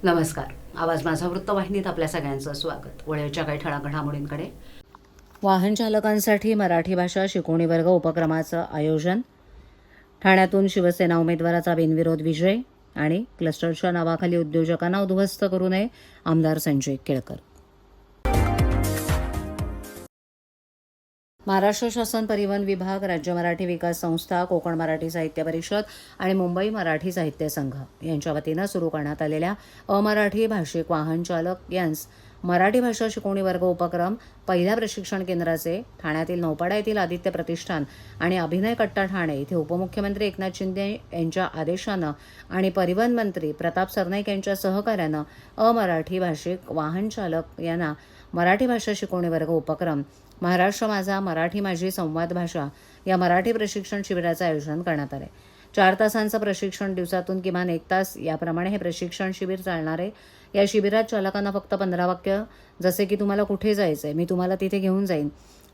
नमस्कार. आवाज माझा वृत्तवाहिनीत आपल्या सगळ्यांचं स्वागत. वेळेच्या काही ठळक घडामोडींकडे. वाहन चालकांसाठी मराठी भाषा शिकवणी वर्ग उपक्रमाचं आयोजन. ठाण्यातून शिवसेना उमेदवाराचा बिनविरोध विजय आणि क्लस्टरच्या नावाखाली उद्योजकांना उद्ध्वस्त करू नये, आमदार संजय केळकर. महाराष्ट्र शासन परिवहन विभाग, राज्य मराठी विकास संस्था, कोकण मराठी साहित्य परिषद आणि मुंबई मराठी साहित्य संघ यांच्या वतीनं सुरू करण्यात आलेल्या अमराठी भाषिक वाहन चालक यांस मराठी भाषा शिकवणी वर्ग उपक्रम पहिल्या प्रशिक्षण केंद्राचे ठाण्यातील नौपाडा येथील आदित्य प्रतिष्ठान आणि अभिनय कट्टा ठाणे येथे उपमुख्यमंत्री एकनाथ शिंदे यांच्या आदेशानं आणि परिवहन मंत्री प्रताप सरनाईक यांच्या सहकार्यानं अमराठी भाषिक वाहन चालक यांना मराठी भाषा शिकवणी वर्ग उपक्रम महाराष्ट्र माझा, मराठी माझी संवाद भाषा या मराठी प्रशिक्षण शिबिराचं आयोजन करण्यात आले. 4 तासांचं प्रशिक्षण, दिवसातून किमान 1 तास याप्रमाणे हे प्रशिक्षण शिबिर चालणार आहे. या शिबिरात चालकांना फक्त 15 वाक्य, जसे की तुम्हाला कुठे जायचं आहे, मी तुम्हाला तिथे घेऊन जाईन,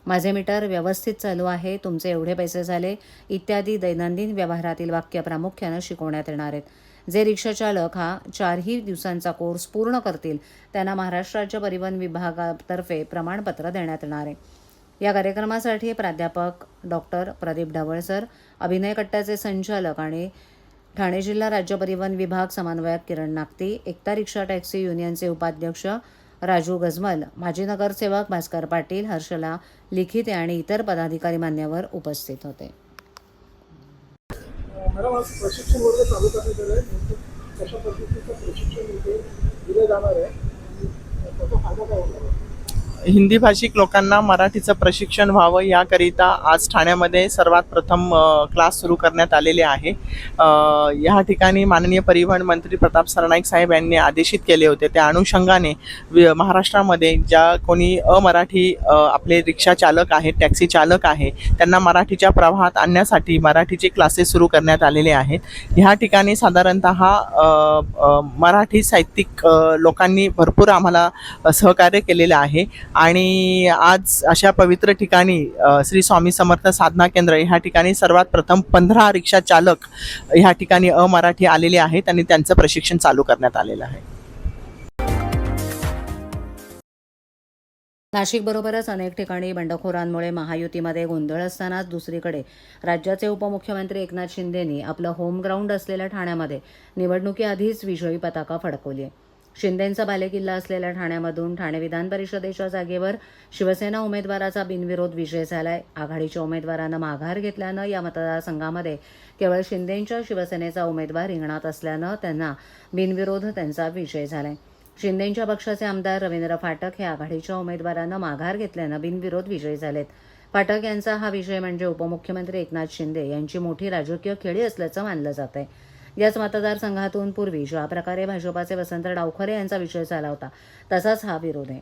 माझे मीटर व्यवस्थित चालू आहे, तुमचे एवढे पैसे झाले इत्यादी दैनंदिन व्यवहारातील वाक्य प्रामुख्यानं शिकवण्यात येणार आहेत. जे रिक्षा चालक हा 4ही दिवसांचा कोर्स पूर्ण करतील त्यांना महाराष्ट्र राज्य परिवहन विभागातर्फे प्रमाणपत्र देण्यात येणार आहे. या कार्यक्रमासाठी प्राध्यापक डॉक्टर प्रदीप ढवळ सर, अभिनय कट्ट्याचे संचालक आणि ठाणे जिल्हा राज्य परिवहन विभाग समन्वयक किरण नागती, एकता रिक्षा टॅक्सी युनियनचे उपाध्यक्ष राजू गजमल, माजी नगरसेवक भास्कर पाटील, हर्षला लिखिते आणि इतर पदाधिकारी मान्यवर उपस्थित होते. मॅडम, आज प्रशिक्षण वर्ग चालू करण्यात आले आहे. कशा पद्धतीचं प्रशिक्षण इथे दिलं जाणार आहे आणि त्याचा फायदा काय होणार आहे? हिंदी भाषिक लोकांना मराठीचं प्रशिक्षण व्हावं याकरिता आज ठाण्यामध्ये सर्वात प्रथम क्लास सुरू करण्यात आलेले आहे. या ठिकाणी माननीय परिवहन मंत्री प्रताप सरनाईक साहेब यांनी आदेशित केले होते. त्या अनुषंगाने महाराष्ट्रामध्ये ज्या कोणी अमराठी आपले रिक्षा चालक आहेत, टॅक्सी चालक आहे, त्यांना मराठीच्या प्रवाहात आणण्यासाठी मराठीचे क्लासेस सुरू करण्यात आलेले आहेत. ह्या ठिकाणी साधारणतः मराठी साहित्यिक लोकांनी भरपूर आम्हाला सहकार्य केलेलं आहे आणि आज अशा पवित्र ठिकाणी श्री स्वामी समर्थ साधना केंद्र ह्या ठिकाणी सर्वात प्रथम 15 रिक्षा चालक ह्या ठिकाणी अमराठी आलेले आहेत आणि त्यांचं प्रशिक्षण चालू करण्यात आलेलं आहे. नाशिकबरोबरच अनेक ठिकाणी बंडखोरांमुळे महायुतीमध्ये गोंधळ असतानाच दुसरीकडे राज्याचे उपमुख्यमंत्री एकनाथ शिंदेंनी आपलं होम ग्राउंड असलेल्या ठाण्यामध्ये निवडणुकीआधीच विजयी पताका फडकवली आहे. शिंदेंचा बालेकिल्ला असलेल्या ठाण्यामधून ठाणे विधान परिषदेच्या जागेवर शिवसेना उमेदवाराचा बिनविरोध विजय झालाय. आघाडीच्या उमेदवारानं माघार घेतल्यानं या मतदारसंघामध्ये केवळ शिंदेंच्या शिवसेनेचा उमेदवार रिंगणात असल्यानं त्यांना बिनविरोध त्यांचा विजय झालाय. शिंदेंच्या पक्षाचे आमदार रवींद्र फाटक हे आघाडीच्या उमेदवारानं माघार घेतल्यानं बिनविरोध विजयी झालेत. फाटक यांचा हा विजय म्हणजे उपमुख्यमंत्री एकनाथ शिंदे यांची मोठी राजकीय खेळी असल्याचं मानलं जात आहे. याच मतदारसंघातून पूर्वी ज्या प्रकारे भाजपाचे वसंत डावखरे यांचा विजय झाला होता तसाच हा विरोध आहे.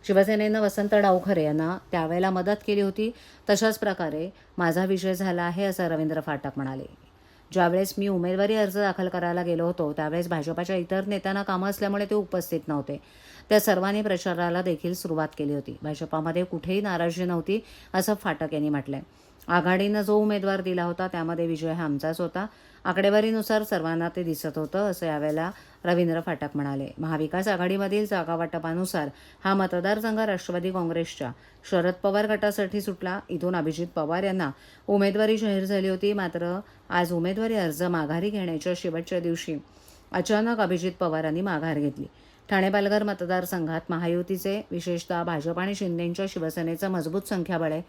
शिवसेनेनं वसंत डावखरे यांना त्यावेळेला मदत केली होती, तशाच प्रकारे माझा विजय झाला आहे असं रवींद्र फाटक म्हणाले. ज्यावेळेस मी उमेदवारी अर्ज दाखल करायला गेलो होतो त्यावेळेस भाजपाच्या इतर नेत्यांना कामं असल्यामुळे ते उपस्थित नव्हते. त्या सर्वांनी प्रचाराला देखील सुरुवात केली होती. भाजपामध्ये कुठेही नाराजी नव्हती असं फाटक यांनी म्हटलंय. आघाडीनं जो उमेदवार दिला होता त्यामध्ये विजय हा आमचाच होता. आकडेवारीनुसार सर्वांना ते दिसत होतं असं यावेळेला रवींद्र फाटक म्हणाले. महाविकास आघाडीमधील जागावाटपानुसार हा मतदारसंघ राष्ट्रवादी काँग्रेसच्या शरद पवार गटासाठी सुटला. इथून अभिजित पवार यांना उमेदवारी जाहीर झाली होती. मात्र आज उमेदवारी अर्ज माघारी घेण्याच्या शेवटच्या दिवशी अचानक अभिजित पवारांनी माघार घेतली. ठाणे पालघर मतदारसंघात महायुतीचे, विशेषतः भाजप आणि शिंदेंच्या शिवसेनेचं मजबूत संख्याबळ आहे.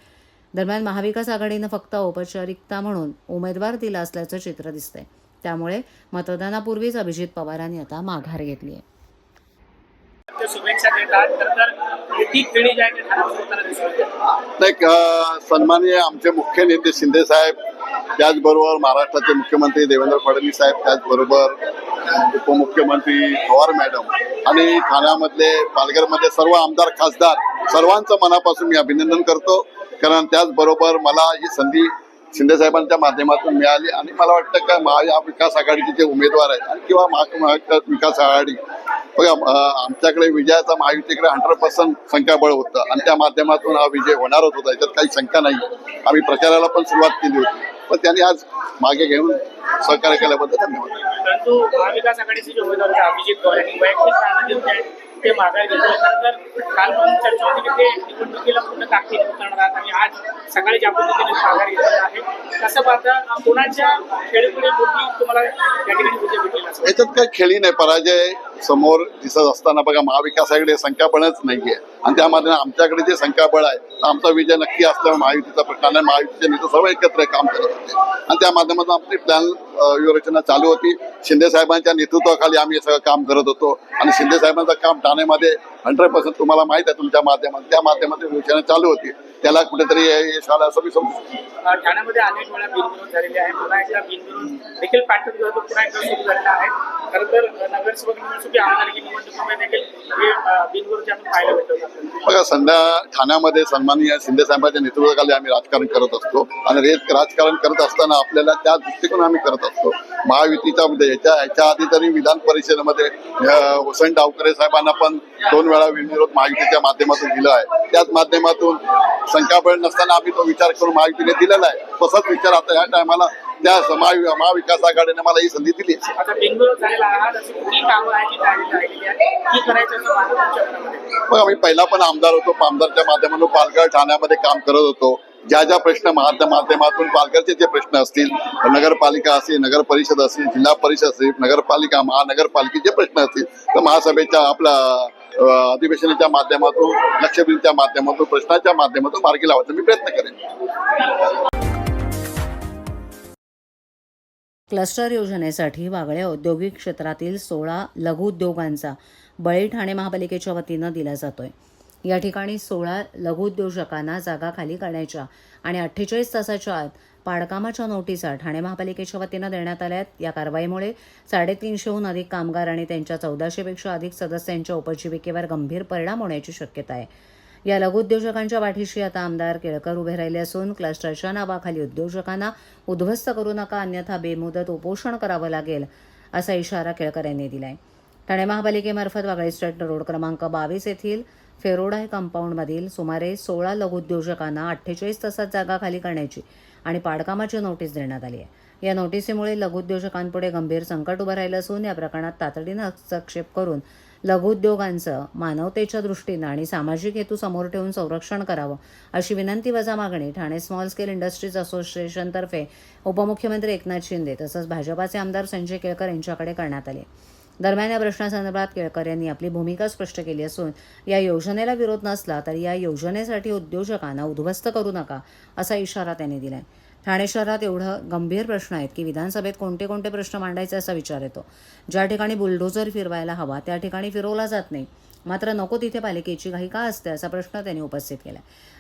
दरम्यान महाविकास आघाडीनं फक्त औपचारिकता म्हणून उमेदवार दिला असल्याचं चित्र दिसतंय. त्यामुळे मतदानापूर्वीच अभिजित पवारांनी आता माघार घेतली आहे. सन्माननीय आमचे मुख्य नेते शिंदे साहेब, त्याचबरोबर महाराष्ट्राचे मुख्यमंत्री देवेंद्र फडणवीस साहेब, त्याचबरोबर उपमुख्यमंत्री पवार मॅडम आणि ठाण्यामधले, पालघरमधले सर्व आमदार, खासदार सर्वांचं मनापासून मी अभिनंदन करतो. कारण त्याचबरोबर मला ही संधी शिंदे साहेबांच्या माध्यमातून मिळाली आणि मला वाटतं का महाविकास आघाडीचे जे उमेदवार आहेत किंवा महाविकास आघाडी बघा, आमच्याकडे विजयाचा महायुतीकडे 100% संख्याबळ होतं आणि त्या माध्यमातून हा विजय होणारच होता, याच्यात काही शंका नाही. आम्ही प्रचाराला पण सुरुवात केली होती. पण त्यांनी आज मागे घेऊन सहकार्य केल्याबद्दल धन्यवाद. परंतु महाविकास आघाडीचे जे उमेदवार होते अभिजित पवार यांनी वैयक्तिक कारण देऊन ते माघार घेतले. तर काल पण चर्चा होती की ते निवडणुकीला पूर्ण ताकदीने उतरणार आहेत आणि आज सकाळी ज्या पद्धतीने माघार घेतलेला आहे कसं पाहता कोणाच्या खेळीपुढे मोठी तुम्हाला या ठिकाणी विजय भेटेल असं याच्यात काही खेळी नाही. पराजय समोर दिसत असताना बघा महाविकास आघाडी संख्याबळच नाहीये आणि त्यामध्ये आमच्याकडे जे संख्याबळ आहे तर आमचा विजय नक्की असल्यामुळे महायुतीचा प्रश्न नाही. महायुतीचे नेते सर्व एकत्र काम करत होते आणि त्या माध्यमातून आपली प्लॅन व्यूहरचना चालू होती. शिंदे साहेबांच्या नेतृत्वाखाली आम्ही हे सगळं काम करत होतो आणि शिंदे साहेबांचं काम ठाण्यामध्ये 100% तुम्हाला माहित आहे तुमच्या माध्यमातून त्या माध्यमातून व्यूहरचना चालू होती. त्याला कुठेतरी यश आलं असं मी समजतो. ठाण्यामध्ये अनेक वेळा बिनविरोध झालेले आहे. पुन्हा एकदा बिनविरोध देखील पॅटर्न जो पुन्हा एकदा सुरू झालेला आहे. खरं तर नगरसेवक निवडणुकी आमदारकी निवडणुकीमध्ये देखील हे बिनविरोध आपण पाहायला भेटतो. बघा ठाण्यामध्ये सन्माननीय शिंदे साहेबांच्या नेतृत्वाखाली आम्ही राजकारण करत असतो आणि राजकारण करत असताना आपल्याला त्या दृष्टिकोन आम्ही करत असतो. महायुतीच्या याच्या आधी तरी विधान परिषदेमध्ये वसंत डावकरे साहेबांना पण 2 वेळा बिनविरोध महायुतीच्या माध्यमातून दिलं आहे. त्याच माध्यमातून संख्याबळ नसताना आम्ही तो विचार करून महायुतीने दिलेला आहे. तसाच विचार आता या टायमाला त्या महाविकास आघाडीने मला ही संधी दिली. आता बिनविरोध झालेला आहात अशी कुठली कामं आहे जी राहिलेली आहे की करायचं असं माझं तुमच्या मनामध्ये? बघा मी पहिला पण आमदार होतो. आमदारच्या माध्यमातून पालघर ठाण्यामध्ये काम करत होतो. ज्या ज्या प्रश्न माध्यमातून पालघरचे जे प्रश्न असतील नगरपालिका असेल नगर परिषद असेल जिल्हा परिषद असेल नगरपालिका महानगरपालिकेचे प्रश्न असतील तर महासभेच्या आपला अधिवेशनाच्या माध्यमातून लक्षवेधीच्या माध्यमातून प्रश्नाच्या माध्यमातून मार्गी लावायचा मी प्रयत्न करेन. क्लस्टर योजनेसाठी वागळे औद्योगिक क्षेत्रातील 16 लघुउद्योगांचा बळी ठाणे महापालिकेच्या वतीनं दिला जातोय. या ठिकाणी 16 लघुउद्योजकांना जागा खाली करण्याच्या आणि 48 तासाच्या आत पाडकामाच्या नोटिसा ठाणे महापालिकेच्या वतीनं देण्यात आल्यात. या कारवाईमुळे 350हून अधिक कामगार आणि त्यांच्या 1400पेक्षा अधिक सदस्यांच्या उपजीविकेवर गंभीर परिणाम होण्याची शक्यता आहे. या लघुउद्योजकांच्या पाठीशी आता आमदार केळकर उभे राहिले असून क्लस्टरच्या नावाखाली उद्योजकांना उद्ध्वस्त करू नका अन्यथा बेमुदत उपोषण करावं लागेल असा इशारा केळकर यांनी दिलाय. ठाणे महापालिकेमार्फत वागळे स्टेट रोड क्रमांक 22 येथील फेरोडाय कंपाऊंडमधील सुमारे 16 लघुउद्योजकांना 48 तासात जागा खाली करण्याची आणि पाडकामाची नोटीस देण्यात आली आहे. या नोटीसीमुळे लघुउद्योजकांपुढे गंभीर संकट उभं राहिलं असून या प्रकरणात तातडीनं हस्तक्षेप करून लघुउद्योगांचं मानवतेच्या दृष्टीनं आणि सामाजिक हेतू समोर ठेवून संरक्षण करावं अशी विनंती वजा मागणी ठाणे स्मॉल स्केल इंडस्ट्रीज असोसिएशनतर्फे उपमुख्यमंत्री एकनाथ शिंदे तसंच भाजपाचे आमदार संजय केळकर यांच्याकडे करण्यात आली. दरम्यान या प्रश्नासंदर्भात केळकर यांनी आपली भूमिका स्पष्ट केली असून या योजनेला विरोध नसला तरी या योजनेसाठी उद्योजकांना उद्ध्वस्त करू नका असा इशारा त्यांनी दिलाय. ठाणे शहरात एवढं गंभीर प्रश्न आहेत की विधानसभेत कोणते कोणते प्रश्न मांडायचे असा विचार येतो. ज्या ठिकाणी बुलडोझर फिरवायला हवा त्या ठिकाणी फिरवला जात नाही, मात्र नको तिथे पालिकेची घाई का असते असा प्रश्न त्यांनी उपस्थित केला.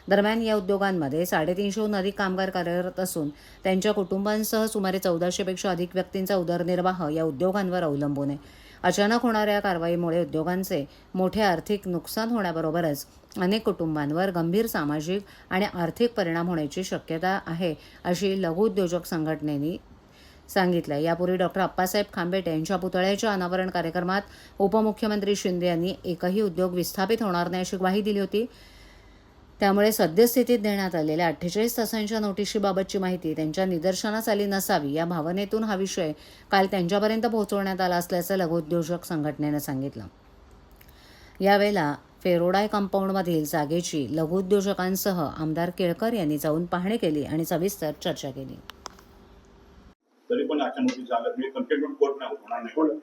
दरम्यान या उद्योगांमध्ये 350हून अधिक कामगार कार्यरत असून त्यांच्या कुटुंबांसह सुमारे 1400पेक्षा अधिक व्यक्तींचा उदरनिर्वाह या उद्योगांवर अवलंबून आहे. अचानक होणाऱ्या कारवाईमुळे उद्योगांचे मोठे आर्थिक नुकसान होण्याबरोबरच अनेक कुटुंबांवर गंभीर सामाजिक आणि आर्थिक परिणाम होण्याची शक्यता आहे अशी लघुउद्योजक संघटनेने सांगितलं. यापूर्वी डॉक्टर अप्पासाहेब खांबेटे यांच्या पुतळ्याच्या अनावरण कार्यक्रमात उपमुख्यमंत्री शिंदे यांनी एकही उद्योग विस्थापित होणार नाही अशी ग्वाही दिली होती. त्यामुळे सद्यस्थितीत देण्यात आलेल्या 48 तासांच्या नोटीशीबाबतची माहिती त्यांच्या निदर्शनास आली नसावी या भावनेतून हा विषय काल त्यांच्यापर्यंत पोहोचवण्यात आला असल्याचं लघुउद्योजक संघटनेनं सांगितलं. यावेळेला फेरोडाय कंपाऊंडमधील जागेची लघुउद्योजकांसह आमदार केळकर यांनी जाऊन पाहणी केली आणि सविस्तर चर्चा केली.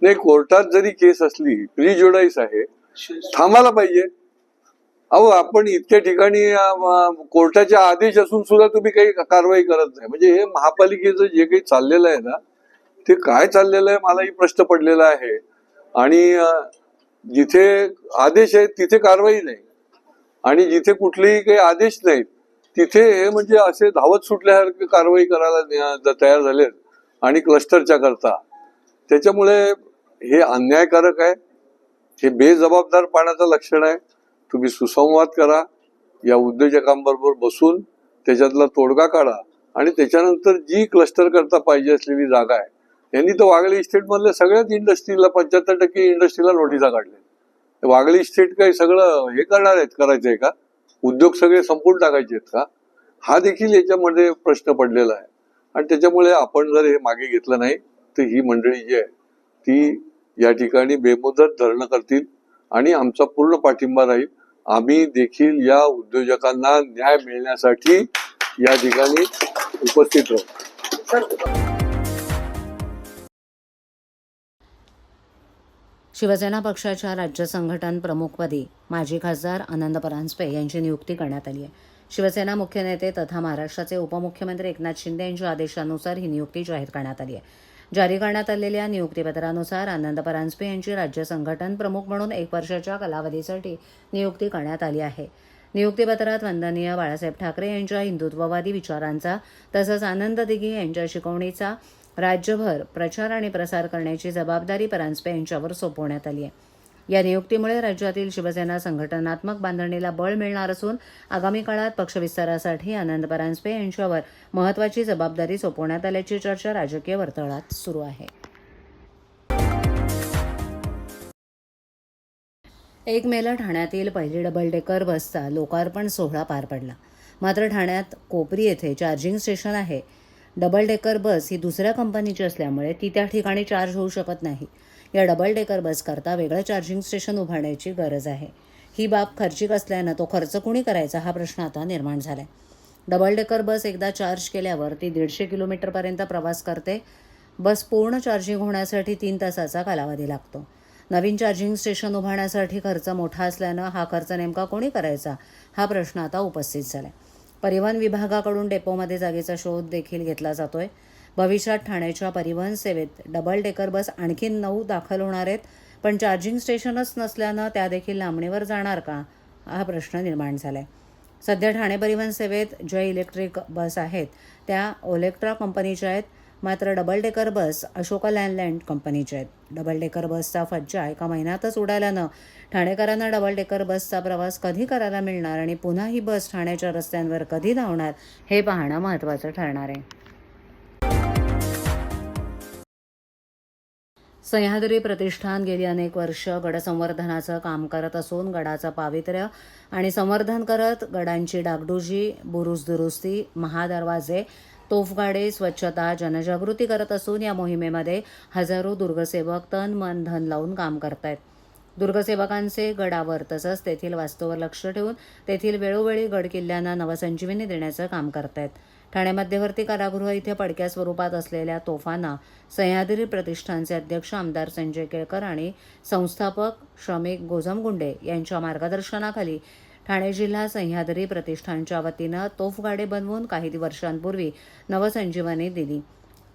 नाही, कोर्टात जरी केस असली प्रिज्युडाइस आहे, थांबायला पाहिजे. अहो आपण इतक्या ठिकाणी कोर्टाचे आदेश असून सुद्धा तुम्ही काही कारवाई करत नाही. म्हणजे हे महापालिकेचं जे काही चाललेलं आहे ना ते काय चाललेलं आहे मलाही प्रश्न पडलेला आहे. आणि जिथे आदेश आहेत तिथे कारवाई नाही आणि जिथे कुठलेही काही आदेश नाहीत तिथे हे म्हणजे असे धावत सुटल्यासारखे कारवाई करायला तयार झालेत आणि क्लस्टरच्या करता. त्याच्यामुळे हे अन्यायकारक आहे, हे बेजबाबदारपणाचं लक्षण आहे. तुम्ही सुसंवाद करा, या उद्योजकांबरोबर बसून त्याच्यातला तोडगा काढा आणि त्याच्यानंतर जी क्लस्टर करता पाहिजे असलेली जागा आहे. यांनी तर वागळे इस्टेट मधल्या सगळ्याच इंडस्ट्रीला 75% इंडस्ट्रीला नोटिसा काढल्या. वागळे इस्टेट काही सगळं हे करणार आहेत, करायचंय का? उद्योग सगळे संपून टाकायचे आहेत का? हा देखील याच्यामध्ये प्रश्न पडलेला आहे. आणि त्याच्यामुळे आपण जर हे मागे घेतलं नाही तर ही मंडळी जी आहे ती या ठिकाणी बेमुदत धरणं करतील आणि आमचा पूर्ण पाठिंबा राहील. आम्ही देखील या उद्योजकांना न्याय मिळण्यासाठी या ठिकाणी उपस्थित राहू. शिवसेना पक्षाच्या राज्य संघटन प्रमुखपदी माजी खासदार आनंद परांजपे यांची नियुक्ती करण्यात आली आहे. शिवसेना मुख्य नेते तथा महाराष्ट्राचे उपमुख्यमंत्री एकनाथ शिंदे यांच्या आदेशानुसार ही नियुक्ती जाहीर करण्यात आली आहे. जारी करण्यात आलेल्या नियुक्तीपत्रानुसार आनंद परांजपे यांची राज्य संघटन प्रमुख म्हणून 1 वर्षाच्या कालावधीसाठी नियुक्ती करण्यात आली आहे. नियुक्तीपत्रात वंदनीय बाळासाहेब ठाकरे यांच्या हिंदुत्ववादी विचारांचा तसंच आनंद दिघे यांच्या शिकवणीचा राज्यभर प्रचार आणि प्रसार करण्याची जबाबदारी परांजपे यांच्यावर सोपवण्यात आली आहे. या नियुक्तीमुळे राज्यातील शिवसेना संघटनात्मक बांधणीला बळ मिळणार असून आगामी काळात पक्षविस्तारासाठी आनंद परांजपे यांच्यावर महत्त्वाची जबाबदारी सोपवण्यात आल्याची चर्चा राजकीय वर्तुळात सुरू आहे. 1 मेला ठाण्यातील पहिली डबल डेकर बसचा लोकार्पण सोहळा पार पडला. मात्र ठाण्यात कोपरी येथे चार्जिंग स्टेशन आहे. डबल डेकर बस ही दुसऱ्या कंपनीची असल्यामुळे ती त्या ठिकाणी चार्ज होऊ शकत नाही. या डबल डेकर बसकरता वेगळं चार्जिंग स्टेशन उभारण्याची गरज आहे. ही बाब खर्चिक असल्यानं तो खर्च कुणी करायचा हा प्रश्न आता निर्माण झाला आहे. डबल डेकर बस एकदा चार्ज केल्यावर ती 150 किलोमीटरपर्यंत प्रवास करते. बस पूर्ण चार्जिंग होण्यासाठी 3 तासाचा कालावधी लागतो. नवीन चार्जिंग स्टेशन उभारण्यासाठी खर्च मोठा असल्यानं हा खर्च नेमका कोणी करायचा हा प्रश्न आता उपस्थित झाला आहे. परिवहन विभागाकडून डेपोमध्ये जागेचा शोध देखील घेतला जातोय. भविष्यात ठाण्याच्या परिवहन सेवेत डबल डेकर बस आणखी 9 दाखल होणार आहेत. पण चार्जिंग स्टेशनच नसल्यानं त्या देखील लांबणीवर जाणार का हा प्रश्न निर्माण झाला आहे. सध्या ठाणे परिवहन सेवेत ज्या इलेक्ट्रिक बस आहेत त्या ओलेक्ट्रा कंपनीच्या आहेत. मात्र double decker bus Ashoka land कंपनीच्या आहेत. डबल डेकर बसचा फज्जा 1 महिन्यातच उडाल्यानं ठाणेकरांना डबल डेकर बसचा प्रवास कधी करायला मिळणार आणि पुन्हा ही बस ठाण्याच्या रस्त्यांवर कधी धावणार हे पाहणं महत्त्वाचं ठरणार आहे. सह्याद्री प्रतिष्ठान गेली अनेक वर्ष गड संवर्धनाचं काम करत असून गडाचं पावित्र्य आणि संवर्धन करत गडांची डागडुजी, बुरुज दुरुस्ती, महादरवाजे, तोफगाडे, स्वच्छता, जनजागृती करत असून या मोहिमेमध्ये हजारो दुर्गसेवक तन मन धन लावून काम करतायत. दुर्गसेवकांचे गडावर तसंच तेथील वास्तूवर लक्ष ठेवून तेथील वेळोवेळी गडकिल्ल्यांना नवसंजीवनी देण्याचं काम करतायत. ठाणे मध्यवर्ती कारागृह इथे पडक्या स्वरूपात असलेल्या तोफांना सह्याद्री प्रतिष्ठानचे अध्यक्ष आमदार संजय केळकर आणि संस्थापक श्रमिक गोजमगुंडे यांच्या मार्गदर्शनाखाली ठाणे जिल्हा सह्याद्री प्रतिष्ठानच्या वतीनं तोफगाडे बनवून काही वर्षांपूर्वी नवसंजीवनी दिली.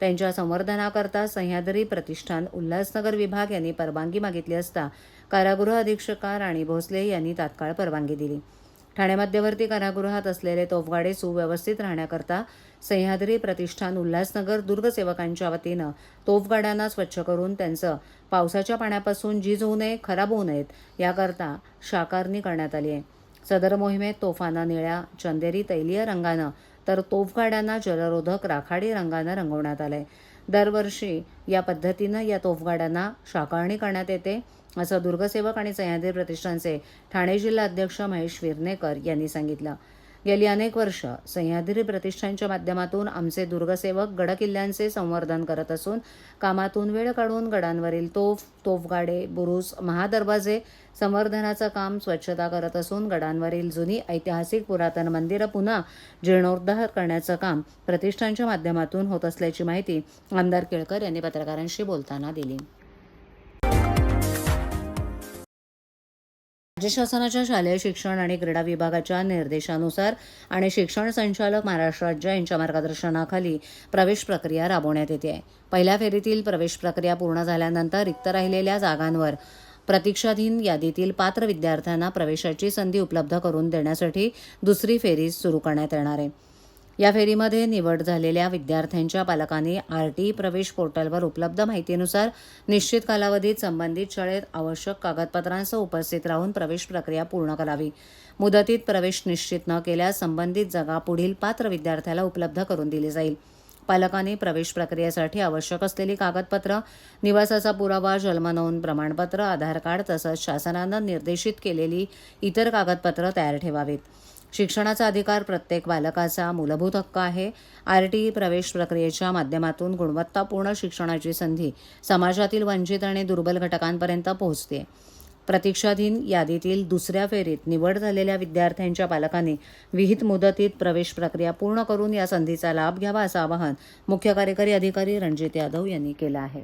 त्यांच्या संवर्धनाकरता सह्याद्री प्रतिष्ठान उल्हासनगर विभाग यांनी परवानगी मागितली असता कारागृह अधीक्षक राणी भोसले यांनी तात्काळ परवानगी दिली. ठाणे मध्यवर्ती कारागृहात असलेले तोफगाडे सुव्यवस्थित राहण्याकरता सह्याद्री प्रतिष्ठान उल्हासनगर दुर्गसेवकांच्या वतीनं तोफगाड्यांना स्वच्छ करून त्यांचं पावसाच्या पाण्यापासून झीज होऊ नये, खराब होऊ नयेत याकरता शाकारणी करण्यात आली आहे. सदर मोहिमेत तोफांना निळ्या, चंदेरी, तैलीय रंगानं तर तोफगाड्यांना जलरोधक राखाडी रंगानं रंगवण्यात आलंय. दरवर्षी या पद्धतीनं या तोफगाड्यांना शाकारणी करण्यात येते असं दुर्गसेवक आणि सह्याद्री प्रतिष्ठानचे ठाणे जिल्हा अध्यक्ष महेश विरनेकर यांनी सांगितलं. गेली अनेक वर्ष सह्याद्री प्रतिष्ठानच्या माध्यमातून आमचे दुर्गसेवक गडकिल्ल्यांचे संवर्धन करत असून कामातून वेळ काढून गडांवरील तोफगाडे, बुरुज, महादरवाजे संवर्धनाचं काम, स्वच्छता करत असून गडांवरील जुनी ऐतिहासिक पुरातन मंदिरं पुन्हा जीर्णोद्धार करण्याचं काम प्रतिष्ठानच्या माध्यमातून होत असल्याची माहिती आमदार केळकर यांनी पत्रकारांशी बोलताना दिली. राज्य शासनाच्या शालेय शिक्षण आणि क्रीडा विभागाच्या निर्देशानुसार आणि शिक्षण संचालक महाराष्ट्र राज्य यांच्या मार्गदर्शनाखाली प्रवेश प्रक्रिया राबवण्यात येते आहे. पहिल्या फेरीतील प्रवेश प्रक्रिया पूर्ण झाल्यानंतर रिक्त राहिलेल्या जागांवर प्रतीक्षाधीन यादीतील पात्र विद्यार्थ्यांना प्रवेशाची संधी उपलब्ध करून देण्यासाठी दुसरी फेरी सुरू करण्यात येणार आहे. या फेरीमध्ये निवड झालेल्या विद्यार्थ्यांच्या पालकांनी आरटी प्रवेश पोर्टलवर उपलब्ध माहितीनुसार निश्चित कालावधीत संबंधित शाळेत आवश्यक कागदपत्रांसह उपस्थित राहून प्रवेश प्रक्रिया पूर्ण करावी. मुदतीत प्रवेश निश्चित न केल्यास संबंधित जागा पुढील पात्र विद्यार्थ्याला उपलब्ध करून दिली जाईल. पालकांनी प्रवेश प्रक्रियेसाठी आवश्यक असलेली कागदपत्र, निवासाचा पुरावा, जन्मनोंद प्रमाणपत्र, आधार कार्ड तसंच शासनानं निर्देशित केलेली इतर कागदपत्र तयार ठेवावीत. शिक्षणाचा अधिकार प्रत्येक बालकाचा मूलभूत हक्क आहे. RTE प्रवेश प्रक्रियेच्या माध्यमातून गुणवत्तापूर्ण शिक्षणाची संधी समाजातील वंचित आणि दुर्बल घटकांपर्यंत पोहोचते. प्रतीक्षाधीन यादीतील दुसऱ्या फेरीत निवड झालेल्या विद्यार्थ्यांच्या पालकांनी विहित मुदतीत प्रवेश प्रक्रिया पूर्ण करून या संधीचा लाभ घ्यावा असं आवाहन मुख्य कार्यकारी अधिकारी रणजित यादव यांनी केलं आहे.